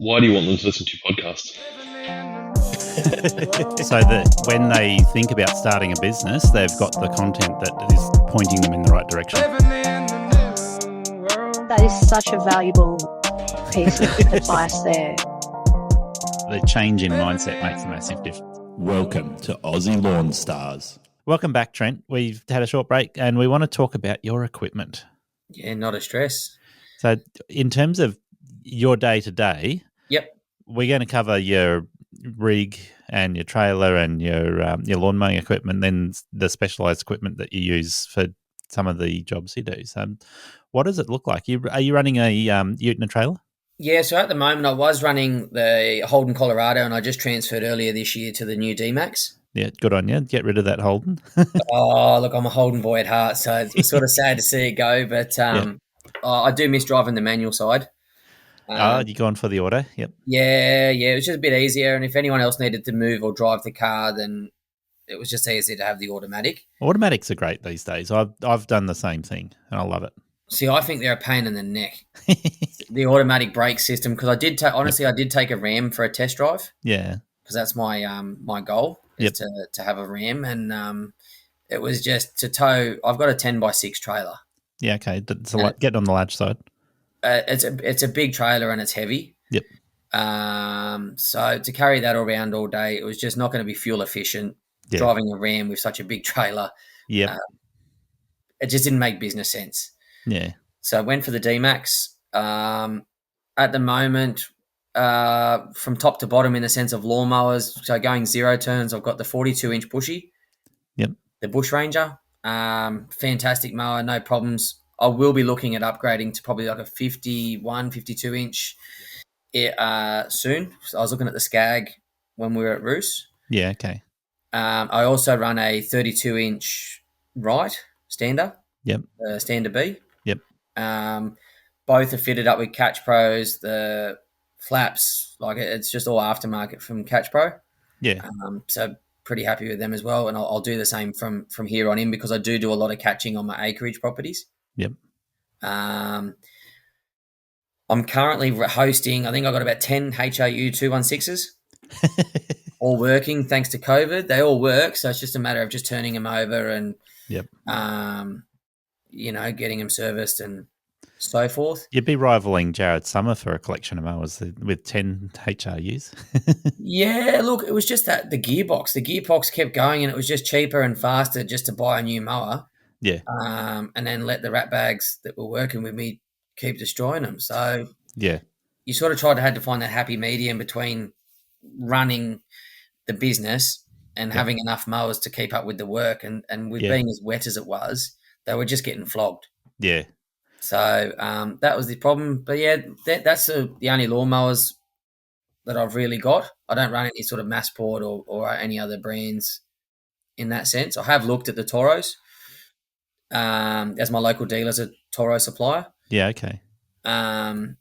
Why do you want them to listen to your podcast? So that when they think about starting a business, they've got the content that is pointing them in the right direction. That is such a valuable piece of advice there. The change in mindset makes a massive difference. Welcome to Aussie Lawn Stars. Welcome back, Trent. We've had a short break and we want to talk about your equipment. Yeah, not a stress. So in terms of your day-to-day, Yep. we're going to cover your rig and your trailer and your lawn mowing equipment, then the specialised equipment that you use for some of the jobs you do. So what does it look like? Are you running a ute and a trailer? Yeah, so at the moment I was running the Holden Colorado and I just transferred earlier this year to the new D-Max. Yeah, good on you. Get rid of that Holden. Oh, look, I'm a Holden boy at heart, so it's sort of sad to see it go, but I do miss driving the manual side. You're going for the auto? Yep. Yeah, it was just a bit easier, and if anyone else needed to move or drive the car, then it was just easier to have the automatic. Automatics are great these days. I've done the same thing, and I love it. See, I think they're a pain in the neck. The automatic brake system, because I did take a Ram for a test drive. Yeah, because that's my my goal is to have a Ram, and it was just to tow. I've got a 10x6 trailer. Yeah, okay. It's get on the large side. It's a big trailer and it's heavy. Yep. So to carry that around all day, it was just not going to be fuel efficient. Yeah. Driving a Ram with such a big trailer. Yep. It just didn't make business sense. Yeah. So I went for the D-Max. At the moment, from top to bottom in the sense of lawnmowers, so going 0 turns, I've got the 42-inch bushy. Yep. The Bush Ranger. Fantastic mower, no problems. I will be looking at upgrading to probably like a 51, 52-inch soon. So I was looking at the Skag when we were at Roos. Yeah, okay. I also run a 32-inch Stander. Yep. Stander B. Yep. Both are fitted up with Catch Pros. The flaps, like it's just all aftermarket from Catch Pro. Yeah. So pretty happy with them as well, and I'll do the same from here on in because I do a lot of catching on my acreage properties. Yep. I'm currently hosting, I think I've got about 10 HRU216's, all working thanks to COVID. They all work, so it's just a matter of just turning them over and, getting them serviced and so forth. You'd be rivaling Jared Summer for a collection of mowers with 10 HRUs. Yeah, look, it was just that the gearbox kept going and it was just cheaper and faster just to buy a new mower. Yeah. And then let the rat bags that were working with me keep destroying them. So yeah, you sort of had to find that happy medium between running the business and having enough mowers to keep up with the work. And with being as wet as it was, they were just getting flogged. Yeah. So that was the problem. But yeah, that's the only lawnmowers that I've really got. I don't run any sort of Massport or any other brands in that sense. I have looked at the Toros. As my local dealer's a Toro supplier. Yeah, okay. And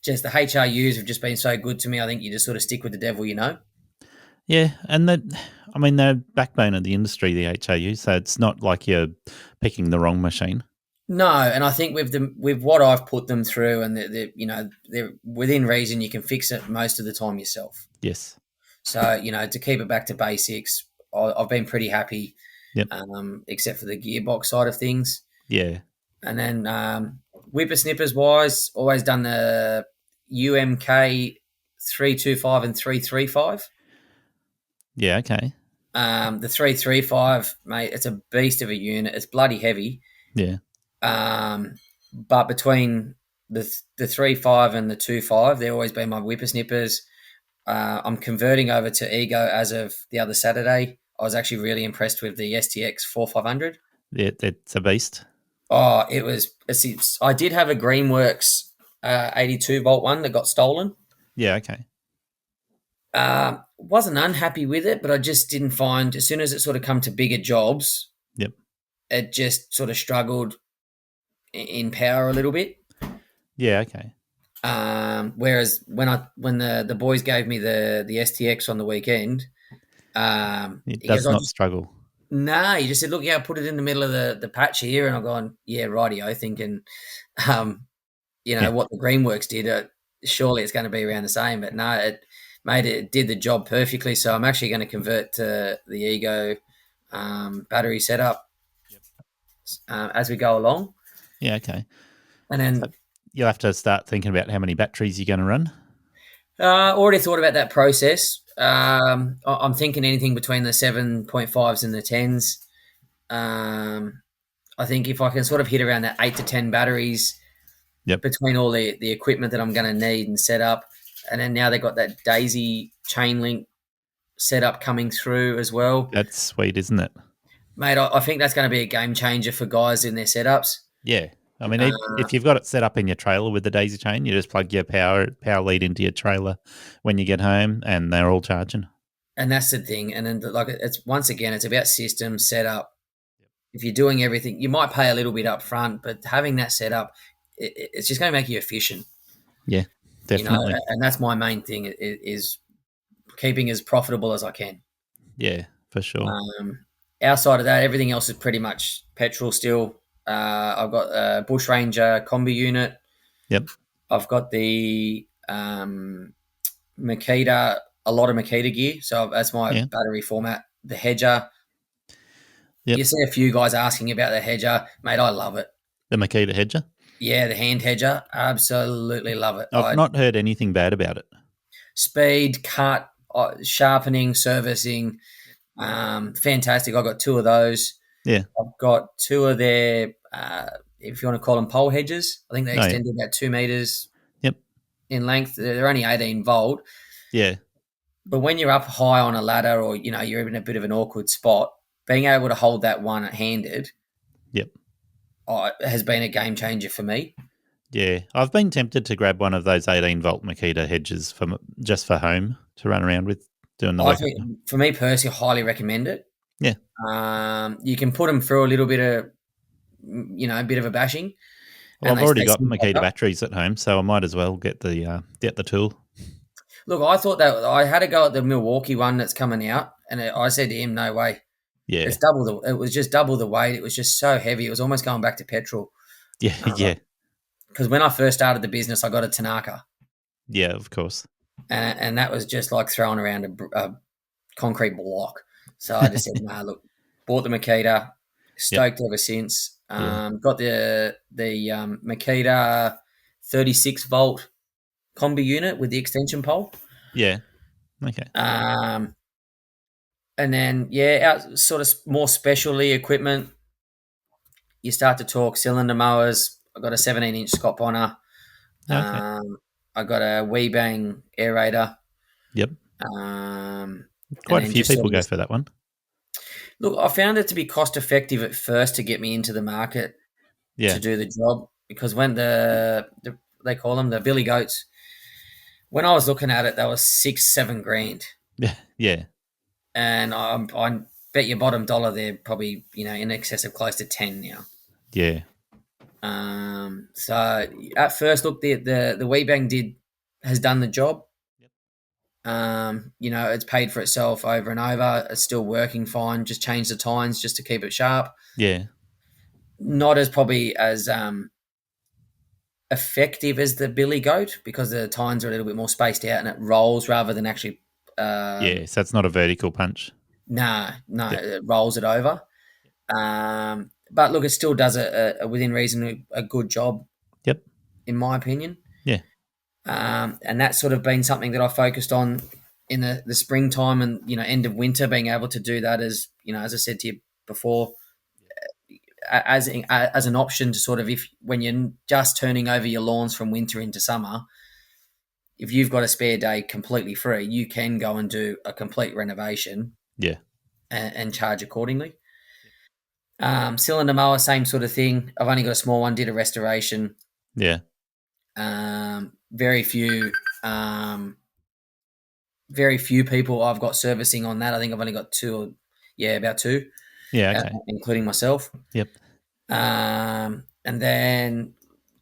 just the HRUs have just been so good to me. I think you just sort of stick with the devil, Yeah, and they're backbone of the industry, the HRU, so it's not like you're picking the wrong machine. No, and I think with what I've put them through and they're within reason, you can fix it most of the time yourself. Yes. So, to keep it back to basics, I've been pretty happy. Yep. Except for the gearbox side of things. Yeah. And then whippersnippers wise, always done the UMK 325 and 335. Yeah, okay. The 335, mate, it's a beast of a unit. It's bloody heavy. Yeah. But between the 3.5 and the 2.5, they've always been my whippersnippers. I'm converting over to Ego as of the other Saturday. I was actually really impressed with the STX 4500. Yeah, it's a beast. Oh, I did have a Greenworks 82 volt one that got stolen. Yeah, okay. Wasn't unhappy with it, but I just didn't find, as soon as it sort of come to bigger jobs, it just sort of struggled in power a little bit. Yeah, okay. Whereas when the boys gave me the STX on the weekend, it does not struggle. No, he just said, "Look, I'll put it in the middle of the patch here," and I'm going, "Yeah, rightio," thinking, what the Greenworks did. Surely it's going to be around the same, but no, it did the job perfectly. So I'm actually going to convert to the Ego battery setup as we go along. Yeah, okay. And then So you'll have to start thinking about how many batteries you're going to run. Already thought about that process. I'm thinking anything between the 7.5s and the 10s. I think if I can sort of hit around that 8 to 10 batteries between all the equipment that I'm going to need and set up, and then now they've got that Daisy chain link setup coming through as well. That's sweet, isn't it? Mate, I think that's going to be a game changer for guys in their setups. Yeah. I mean, if you've got it set up in your trailer with the daisy chain, you just plug your power lead into your trailer when you get home, and they're all charging. And that's the thing. And then, it's once again, it's about system setup. If you're doing everything, you might pay a little bit up front, but having that set up, it's just going to make you efficient. Yeah, definitely. And that's my main thing is keeping as profitable as I can. Yeah, for sure. Outside of that, everything else is pretty much petrol still. I've got a Bush Ranger combi unit. Yep. I've got the Makita, a lot of Makita gear. So that's my battery format. The Hedger. Yep. You see a few guys asking about the Hedger. Mate, I love it. The Makita Hedger? Yeah, the hand Hedger. Absolutely love it. I've not heard anything bad about it. Speed, cut, sharpening, servicing. Fantastic. I've got 2 of those. Yeah. I've got 2 of their, if you want to call them pole hedges. I think they extend to about 2 meters in length. They're only 18 volt. Yeah. But when you're up high on a ladder or, you're in a bit of an awkward spot, being able to hold that one handed has been a game changer for me. Yeah. I've been tempted to grab one of those 18 volt Makita hedges just for home to run around with doing the work. For me personally, I highly recommend it. Yeah. You can put them through a little bit of, a bit of a bashing. Well, I've already got Makita batteries at home, so I might as well get the tool. Look, I thought that I had to go at the Milwaukee one that's coming out, and I said to him, "No way, yeah, it was just double the weight. It was just so heavy. It was almost going back to petrol." Yeah, yeah. Because when I first started the business, I got a Tanaka. Yeah, of course. And that was just like throwing around a concrete block. So I just said, "Nah, look." Bought the Makita. Stoked ever since. Got the Makita 36 volt combi unit with the extension pole. Yeah. Okay. And then out sort of more specialty equipment. You start to talk cylinder mowers. I got a 17-inch Scott Bonner. Okay. I got a Weebang aerator. Yep. Quite a few people go for that one. Look, I found it to be cost effective at first to get me into the market to do the job, because when they call them the Billy Goats, when I was looking at it, they were $6-7 grand. Yeah. And I bet your bottom dollar they're probably in excess of close to 10 now. Yeah. So at first, look, the Weebang has done the job. It's paid for itself over and over. It's still working fine. Just change the tines just to keep it sharp. Yeah. Not as probably as effective as the Billy Goat, because the tines are a little bit more spaced out and it rolls rather than actually. So it's not a vertical punch. No, it rolls it over. But look, it still does a within reason a good job. Yep. In my opinion. Yeah. And that's sort of been something that I focused on in the springtime and end of winter, being able to do that as as I said to you before, as an option to sort of, when you're just turning over your lawns from winter into summer, if you've got a spare day completely free, you can go and do a complete renovation. Yeah. And charge accordingly. Cylinder mower, same sort of thing. I've only got a small one. Did a restoration. Yeah. Very few people I've got servicing on that. I think I've only got about 2. Yeah, okay. Including myself. Yep. And then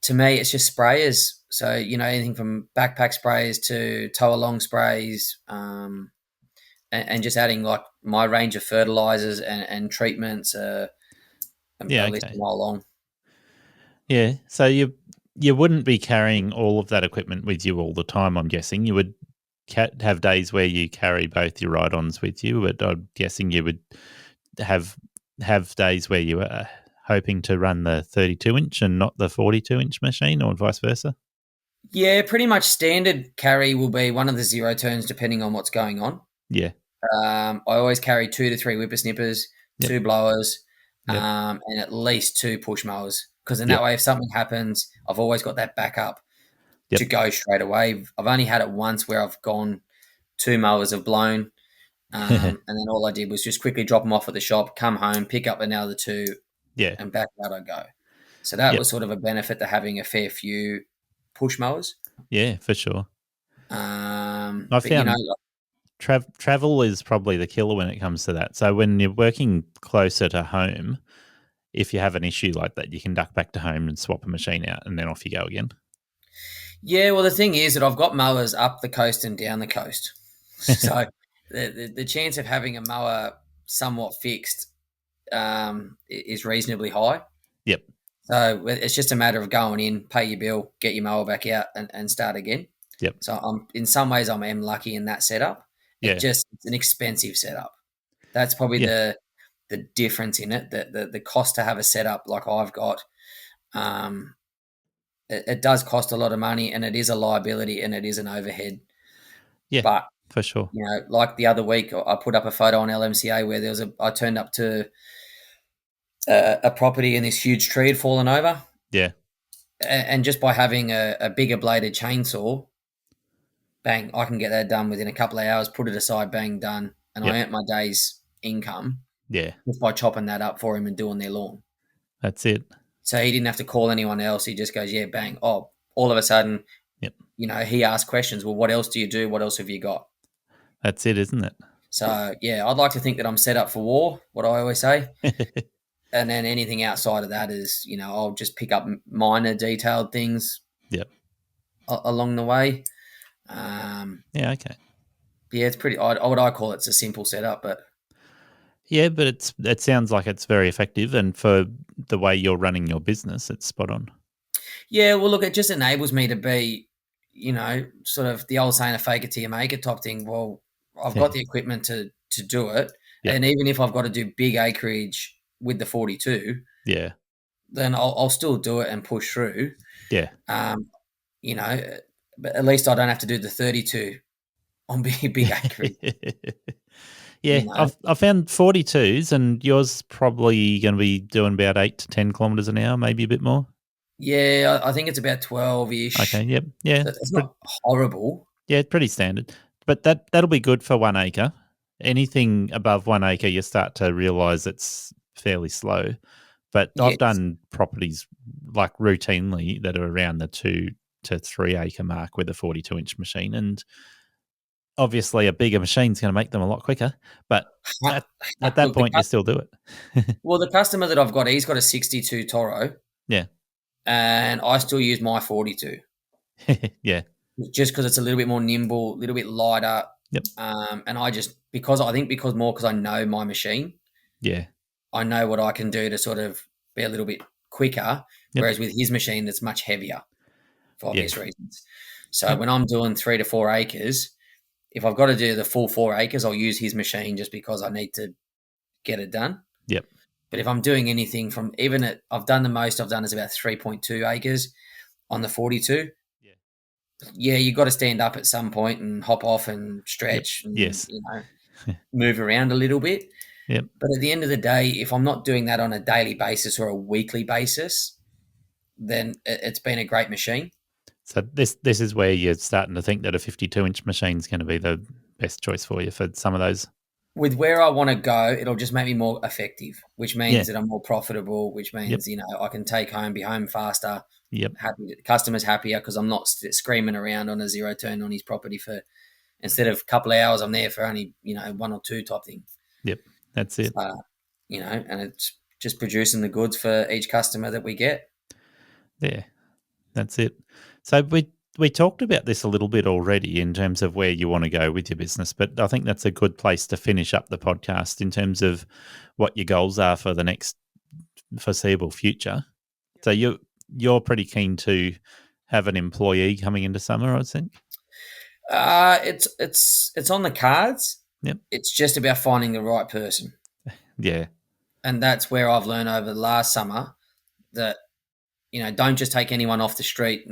to me, it's just sprayers. So, anything from backpack sprays to tow along sprays, and just adding like my range of fertilizers and treatments, and list them all along. Yeah. So you're you wouldn't be carrying all of that equipment with you all the time, I'm guessing. You would have days where you carry both your ride-ons with you, but I'm guessing you would have days where you are hoping to run the 32-inch and not the 42-inch machine, or vice versa? Yeah, pretty much standard carry will be one of the zero turns depending on what's going on. Yeah. I always carry 2 to 3 whippersnippers, Yep. 2 blowers, Yep. and at least 2 push mowers. Because in Yep. that way, if something happens, I've always got that backup Yep. to go straight away. I've only had it once where I've gone 2 mowers have blown, and then all I did was just quickly drop them off at the shop, come home, pick up another 2, Yeah. and back out I go. So that Yep. was sort of a benefit to having a fair few push mowers. Yeah, for sure. I I found travel is probably the killer when it comes to that. So when you're working closer to home, if you have an issue like that, you can duck back to home and swap a machine out, and then off you go again. yeah, well, the thing is that I've got mowers up the coast and down the coast. So the chance of having a mower somewhat fixed is reasonably high. Yep. So it's just a matter of going in, pay your bill, get your mower back out, and start again. Yep. So in some ways, I'm lucky in that setup. Yeah. It's an expensive setup. That's probably the difference in it. The cost to have a setup like I've got, it does cost a lot of money, and it is a liability, and it is an overhead. Yeah, but for sure. You know, like the other week, I put up a photo on LMCA where I turned up to a property and this huge tree had fallen over. Yeah. And just by having a bigger bladed chainsaw, bang, I can get that done within a couple of hours, put it aside, bang, done. And I earned my day's income just by chopping that up for him and doing their lawn. That's it. So he didn't have to call anyone else. He just goes, yeah, bang. Oh, all of a sudden, you know, he asked questions. Well, what else do you do? What else have you got? That's it, isn't it? So, yeah, I'd like to think that I'm set up for war, what I always say. And then anything outside of that is, you know, I'll just pick up minor detailed things along the way. Yeah, okay. Yeah, it's pretty odd. What I call it's a simple setup, but yeah, but it sounds like it's very effective, and for the way you're running your business, it's spot on. Yeah, well, look, it just enables me to be, you know, sort of the old saying, a fake it till you make it type thing. Well, I've got the equipment to do it, and even if I've got to do big acreage with the 42, then I'll still do it and push through. Yeah. You know, but at least I don't have to do the 32 on big acreage. Yeah, you know? I've found 42s, and yours probably going to be doing about 8 to 10 kilometres an hour, maybe a bit more. Yeah, I think it's about 12-ish. Okay, yep, yeah. So it's not horrible. Yeah, it's pretty standard. But that'll be good for 1 acre. Anything above 1 acre, you start to realise it's fairly slow. But I've done properties like routinely that are around the 2 to 3 acre mark with a 42-inch machine, and obviously a bigger machine's going to make them a lot quicker, but at that point you still do it. Well, the customer that I've got, he's got a 62 Toro. Yeah. And I still use my 42. Yeah. Just because it's a little bit more nimble, a little bit lighter. Yep. And because I know my machine. Yeah. I know what I can do to sort of be a little bit quicker, whereas with his machine, it's much heavier for obvious reasons. So when I'm doing 3 to 4 acres, if I've got to do the full 4 acres, I'll use his machine just because I need to get it done. Yep. But if I'm doing anything from I've done the most I've done is about 3.2 acres on the 42. Yeah, you've got to stand up at some point and hop off and stretch and, you know, move around a little bit. Yep. But at the end of the day, if I'm not doing that on a daily basis or a weekly basis, then it's been a great machine. So this is where you're starting to think that a 52-inch machine is going to be the best choice for you for some of those. With where I want to go, it'll just make me more effective, which means that I'm more profitable, which means, you know, I can take home, be home faster. Yep. Happy, customers happier because I'm not screaming around on a zero turn on his property for, instead of a couple of hours, I'm there for only, you know, 1 or 2 type thing. Yep. That's it. You know, and it's just producing the goods for each customer that we get. Yeah, that's it. So we talked about this a little bit already in terms of where you want to go with your business, but I think that's a good place to finish up the podcast in terms of what your goals are for the next foreseeable future. So you're pretty keen to have an employee coming into summer, I think. It's on the cards. Yep. It's just about finding the right person. Yeah. And that's where I've learned over the last summer that, don't just take anyone off the street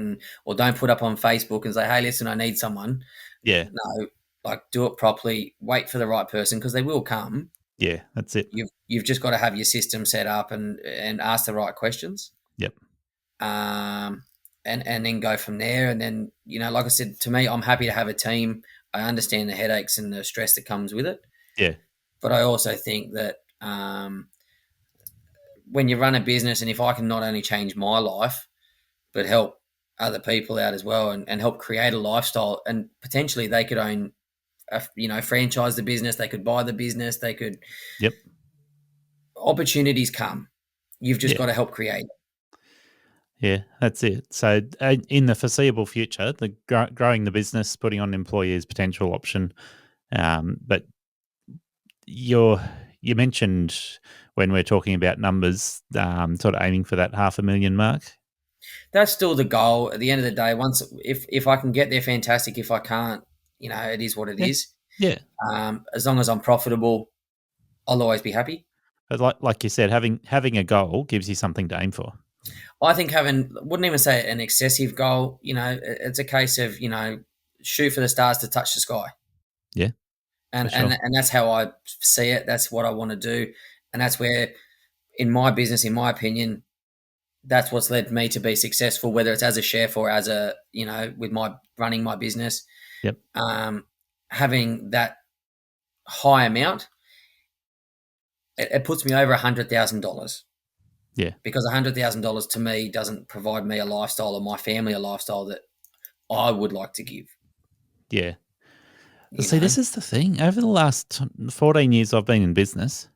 or don't put up on Facebook and say, hey, listen, I need someone. Yeah. No, do it properly, wait for the right person because they will come. Yeah, that's it. You've just got to have your system set up and ask the right questions. Yep. And then go from there. And then, like I said, to me, I'm happy to have a team. I understand the headaches and the stress that comes with it. Yeah. But I also think that when you run a business, and if I can not only change my life, but help other people out as well and help create a lifestyle, and potentially they could own, franchise the business, they could buy the business, they could. Yep. Opportunities come. You've just got to help create it. Yeah, that's it. So in the foreseeable future, the growing the business, putting on employees, potential option. But you mentioned when we're talking about numbers, sort of aiming for that 500,000 mark. That's still the goal. At the end of the day, once if I can get there, fantastic. If I can't, it is what it is. Yeah. As long as I'm profitable, I'll always be happy. But like you said, having a goal gives you something to aim for. I think wouldn't even say an excessive goal. It's a case of shoot for the stars to touch the sky. Yeah, and sure. and that's how I see it. That's what I want to do, and that's where, in my business, in my opinion, that's what's led me to be successful. Whether it's as a chef or as a with my running my business. Yep. Having that high amount, it puts me over $100,000. Yeah. Because $100,000 to me doesn't provide me a lifestyle or my family a lifestyle that I would like to give. Yeah. See, this is the thing. Over the last 14 years I've been in business,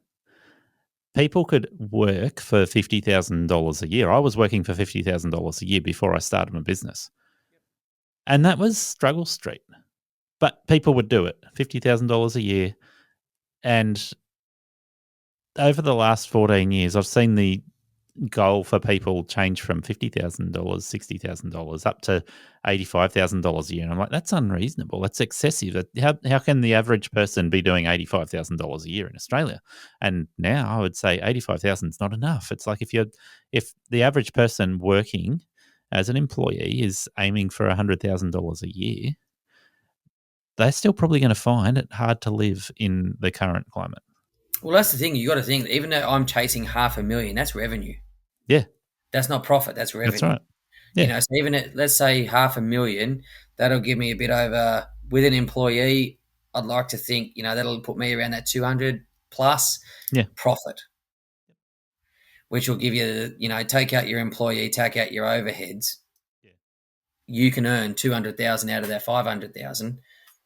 people could work for $50,000 a year. I was working for $50,000 a year before I started my business. And that was struggle street. But people would do it, $50,000 a year. And over the last 14 years, I've seen the goal for people change from $50,000, $60,000 up to $85,000 a year. And I'm like, that's unreasonable. That's excessive. How can the average person be doing $85,000 a year in Australia? And now I would say 85,000 is not enough. It's like if the average person working as an employee is aiming for $100,000 a year, they're still probably going to find it hard to live in the current climate. Well, that's the thing. You got to think, even though I'm chasing $500,000, that's revenue. Yeah. That's not profit. That's revenue. That's right. Yeah. So even let's say $500,000, that'll give me a bit over with an employee. I'd like to think, that'll put me around that 200 plus profit, which will give you, take out your employee, take out your overheads. Yeah. You can earn 200,000 out of that 500,000.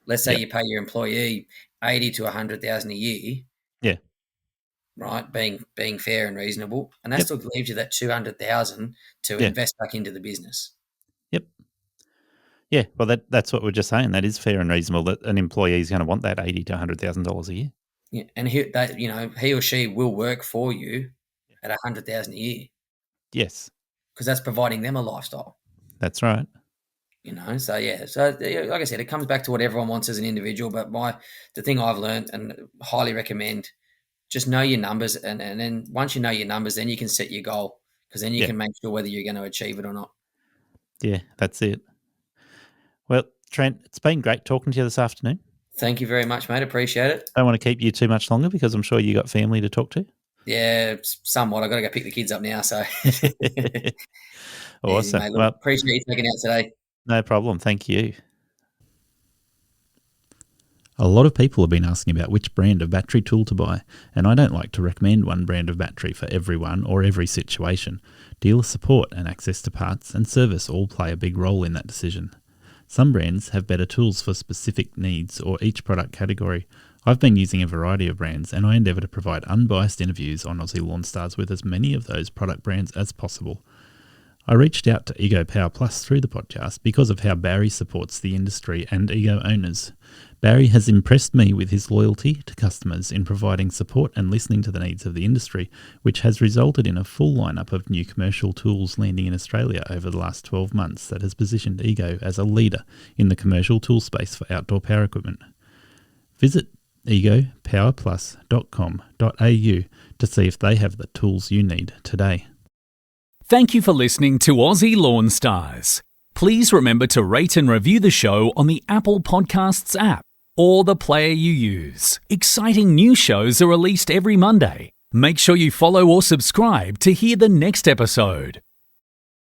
Let's say you pay your employee 80 to 100,000 a year. Yeah. Right, being fair and reasonable, and that still leaves you that 200,000 to invest back into the business. Yep. Yeah, well, that's what we're just saying. That is fair and reasonable. That an employee is going to want that $80,000 to $100,000 a year. Yeah, and he or she will work for you at $100,000 a year. Yes, because that's providing them a lifestyle. That's right. So like I said, it comes back to what everyone wants as an individual. But the thing I've learned and highly recommend. Just know your numbers, and then once you know your numbers, then you can set your goal, because then you can make sure whether you're going to achieve it or not. Yeah, that's it. Well, Trent, it's been great talking to you this afternoon. Thank you very much, mate. Appreciate it. I don't want to keep you too much longer because I'm sure you got family to talk to. Yeah, somewhat. I've got to go pick the kids up now. So awesome. Easy, well, appreciate you taking out today. No problem. Thank you. A lot of people have been asking about which brand of battery tool to buy, and I don't like to recommend one brand of battery for everyone or every situation. Dealer support and access to parts and service all play a big role in that decision. Some brands have better tools for specific needs or each product category. I've been using a variety of brands, and I endeavour to provide unbiased interviews on Aussie Lawn Stars with as many of those product brands as possible. I reached out to Ego Power Plus through the podcast because of how Barry supports the industry and Ego owners. Barry has impressed me with his loyalty to customers in providing support and listening to the needs of the industry, which has resulted in a full lineup of new commercial tools landing in Australia over the last 12 months that has positioned Ego as a leader in the commercial tool space for outdoor power equipment. Visit egopowerplus.com.au to see if they have the tools you need today. Thank you for listening to Aussie Lawn Stars. Please remember to rate and review the show on the Apple Podcasts app or the player you use. Exciting new shows are released every Monday. Make sure you follow or subscribe to hear the next episode.